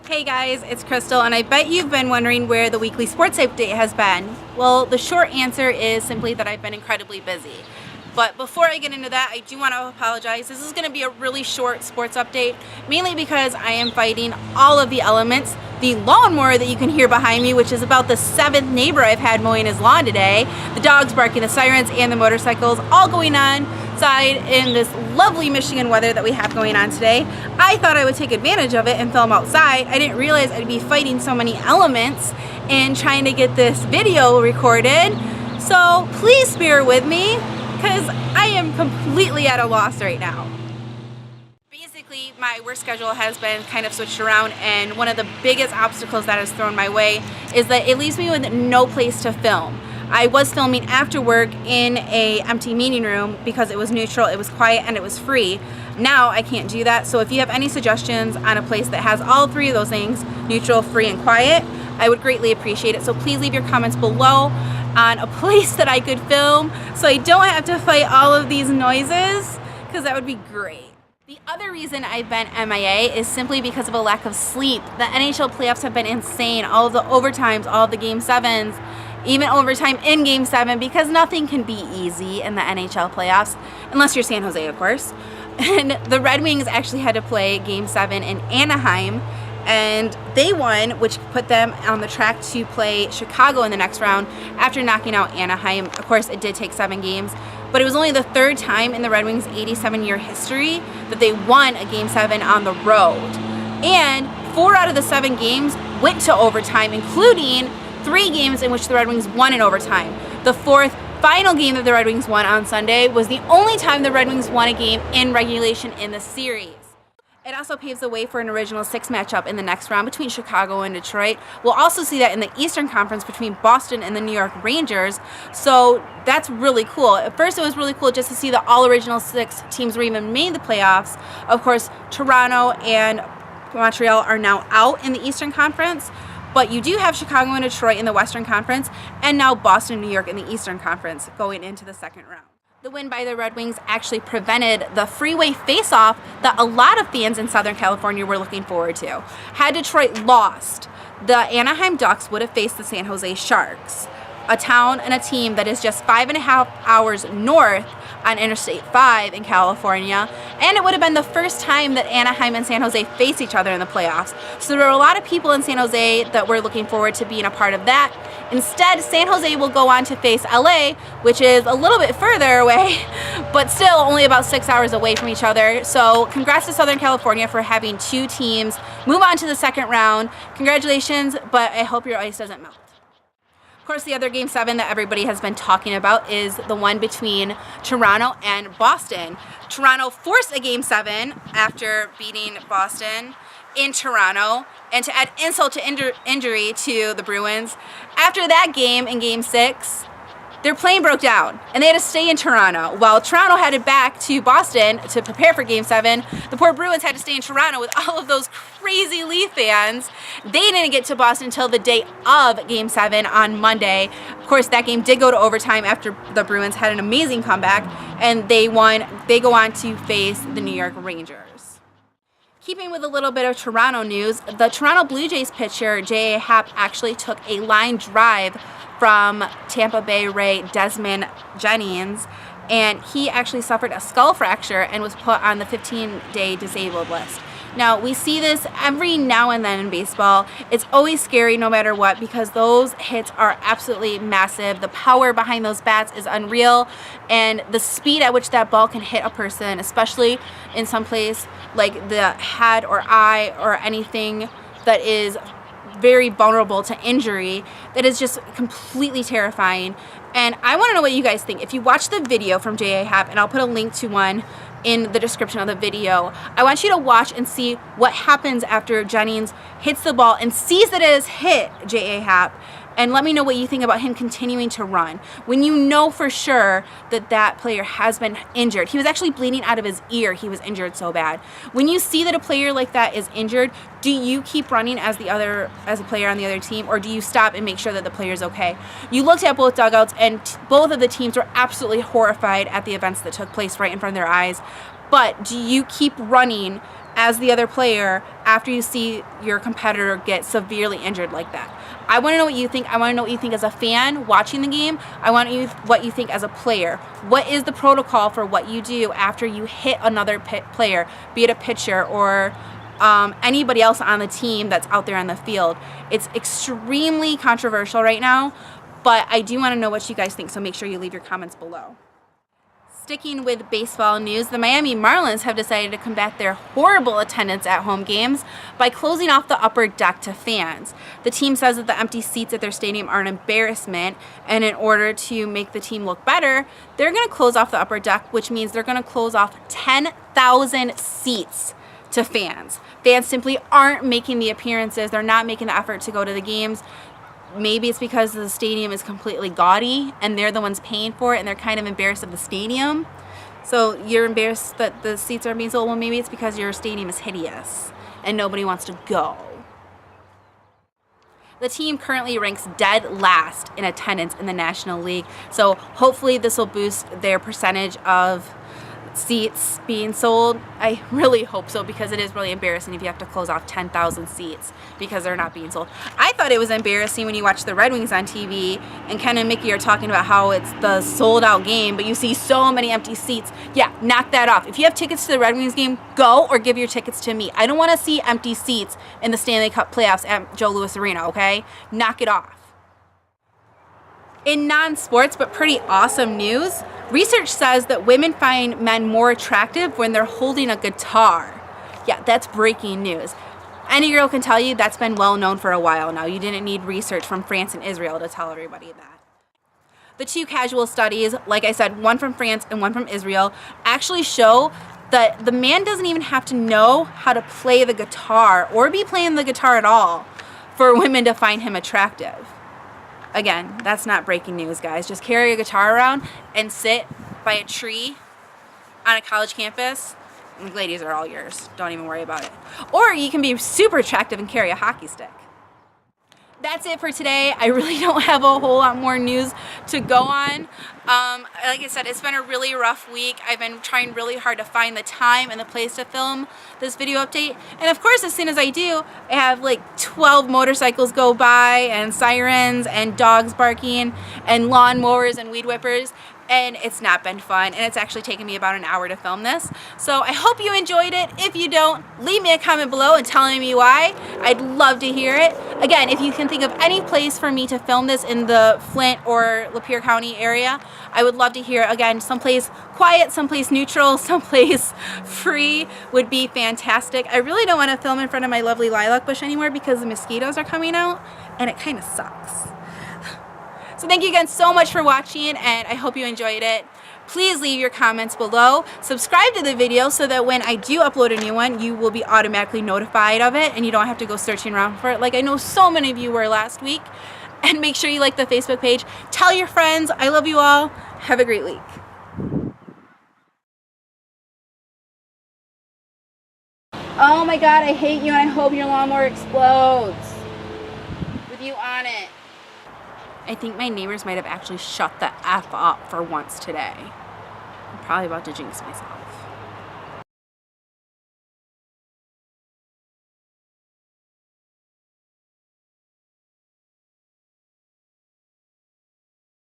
Hey guys, it's Crystal, and I bet you've been wondering where the weekly sports update has been. Well, the short answer is simply that I've been incredibly busy. But before I get into that, I do want to apologize. This is going to be a really short sports update, mainly because I am fighting all of the elements. The lawnmower that you can hear behind me, which is about the 7th neighbor I've had mowing his lawn today, the dogs barking, the sirens, and the motorcycles, all going on outside in this lovely Michigan weather that we have going on today. I thought I would take advantage of it and film outside. I didn't realize I'd be fighting so many elements and trying to get this video recorded. So please bear with me, because I am completely at a loss right now. Basically, my work schedule has been kind of switched around, and one of the biggest obstacles that has thrown my way is that it leaves me with no place to film. I was filming after work in a empty meeting room because it was neutral, it was quiet, and it was free. Now I can't do that, so if you have any suggestions on a place that has all three of those things, neutral, free, and quiet, I would greatly appreciate it. So please leave your comments below on a place that I could film so I don't have to fight all of these noises, because that would be great. The other reason I've been MIA is simply because of a lack of sleep. The NHL playoffs have been insane. All of the overtimes, all of the Game 7s, even overtime in Game 7, because nothing can be easy in the NHL playoffs, unless you're San Jose, of course. And the Red Wings actually had to play Game 7 in Anaheim, and they won, which put them on the track to play Chicago in the next round after knocking out Anaheim. Of course, it did take 7 games, but it was only the 3rd time in the Red Wings' 87-year history that they won a Game 7 on the road. And 4 out of the 7 games went to overtime, including 3 games in which the Red Wings won in overtime. The 4th final game that the Red Wings won on Sunday was the only time the Red Wings won a game in regulation in the series. It also paves the way for an original 6 matchup in the next round between Chicago and Detroit. We'll also see that in the Eastern Conference between Boston and the New York Rangers. So that's really cool. At first it was really cool just to see the all original 6 teams were even made the playoffs. Of course, Toronto and Montreal are now out in the Eastern Conference. But you do have Chicago and Detroit in the Western Conference, and now Boston and New York in the Eastern Conference going into the 2nd round. The win by the Red Wings actually prevented the freeway face-off that a lot of fans in Southern California were looking forward to. Had Detroit lost, the Anaheim Ducks would have faced the San Jose Sharks, a town and a team that is just 5.5 hours north on Interstate 5 in California, and it would have been the first time that Anaheim and San Jose faced each other in the playoffs. So there were a lot of people in San Jose that were looking forward to being a part of that. Instead, San Jose will go on to face LA, which is a little bit further away, but still only about 6 hours away from each other. So congrats to Southern California for having 2 teams move on to the 2nd round. Congratulations, but I hope your ice doesn't melt. Of course, the other Game 7 that everybody has been talking about is the one between Toronto and Boston. Toronto forced a Game 7 after beating Boston in Toronto, and to add insult to injury to the Bruins, after that game in Game 6, their plane broke down and they had to stay in Toronto. While Toronto headed back to Boston to prepare for Game 7, the poor Bruins had to stay in Toronto with all of those crazy Leaf fans. They didn't get to Boston until the day of Game 7 on Monday. Of course, that game did go to overtime after the Bruins had an amazing comeback, and they won. They go on to face the New York Rangers. Keeping with a little bit of Toronto news, the Toronto Blue Jays pitcher J.A. Happ actually took a line drive from Tampa Bay Ray Desmond Jennings, and he actually suffered a skull fracture and was put on the 15-day disabled list. Now, we see this every now and then in baseball. It's always scary no matter what, because those hits are absolutely massive. The power behind those bats is unreal, and the speed at which that ball can hit a person, especially in some place like the head or eye or anything that is very vulnerable to injury, that is just completely terrifying. And I want to know what you guys think. If you watch the video from J.A. Happ, and I'll put a link to one in the description of the video, I want you to watch and see what happens after Jennings hits the ball and sees that it has hit J.A. Happ, and let me know what you think about him continuing to run when you know for sure that that player has been injured. He was actually bleeding out of his ear. He was injured so bad. When you see that a player like that is injured, do you keep running as a player on the other team, or do you stop and make sure that the player's okay? You looked at both dugouts, and both of the teams were absolutely horrified at the events that took place right in front of their eyes. But do you keep running as the other player after you see your competitor get severely injured like that. I want to know what you think. I want to know what you think as a fan watching the game. I want to know what you think as a player. What is the protocol for what you do after you hit another player, be it a pitcher or anybody else on the team that's out there on the field? It's extremely controversial right now, but I do want to know what you guys think, so make sure you leave your comments below. Sticking with baseball news, the Miami Marlins have decided to combat their horrible attendance at home games by closing off the upper deck to fans. The team says that the empty seats at their stadium are an embarrassment, and in order to make the team look better, they're going to close off the upper deck, which means they're going to close off 10,000 seats to fans. Fans simply aren't making the appearances. They're not making the effort to go to the games. Maybe it's because the stadium is completely gaudy and they're the ones paying for it and they're kind of embarrassed of the stadium. So you're embarrassed that the seats are being sold. Well, maybe it's because your stadium is hideous and nobody wants to go. The team currently ranks dead last in attendance in the National League. So hopefully this will boost their percentage of seats being sold. I really hope so, because it is really embarrassing if you have to close off 10,000 seats because they're not being sold. I thought it was embarrassing when you watch the Red Wings on TV and Ken and Mickey are talking about how it's the sold out game, but you see so many empty seats. Yeah, knock that off. If you have tickets to the Red Wings game, go, or give your tickets to me. I don't want to see empty seats in the Stanley Cup playoffs at Joe Louis Arena, okay? Knock it off. In non-sports but pretty awesome news, research says that women find men more attractive when they're holding a guitar. Yeah, that's breaking news. Any girl can tell you that's been well known for a while now. You didn't need research from France and Israel to tell everybody that. The two casual studies, like I said, one from France and one from Israel, actually show that the man doesn't even have to know how to play the guitar or be playing the guitar at all for women to find him attractive. Again, that's not breaking news, guys. Just carry a guitar around and sit by a tree on a college campus. And ladies are all yours. Don't even worry about it. Or you can be super attractive and carry a hockey stick. That's it for today. I really don't have a whole lot more news to go on. Like I said, it's been a really rough week. I've been trying really hard to find the time and the place to film this video update. And of course, as soon as I do, I have like 12 motorcycles go by and sirens and dogs barking and lawnmowers and weed whippers. And it's not been fun, and it's actually taken me about an hour to film this. So I hope you enjoyed it. If you don't, leave me a comment below and telling me why. I'd love to hear it. Again, if you can think of any place for me to film this in the Flint or Lapeer County area, I would love to hear it. Again, someplace quiet, someplace neutral, someplace free would be fantastic. I really don't want to film in front of my lovely lilac bush anymore because the mosquitoes are coming out, and it kind of sucks. So thank you again so much for watching, and I hope you enjoyed it. Please leave your comments below. Subscribe to the video so that when I do upload a new one, you will be automatically notified of it and you don't have to go searching around for it like I know so many of you were last week. And make sure you like the Facebook page. Tell your friends. I love you all. Have a great week. Oh my God, I hate you, and I hope your lawnmower explodes with you on it. I think my neighbors might have actually shut the F up for once today. I'm probably about to jinx myself.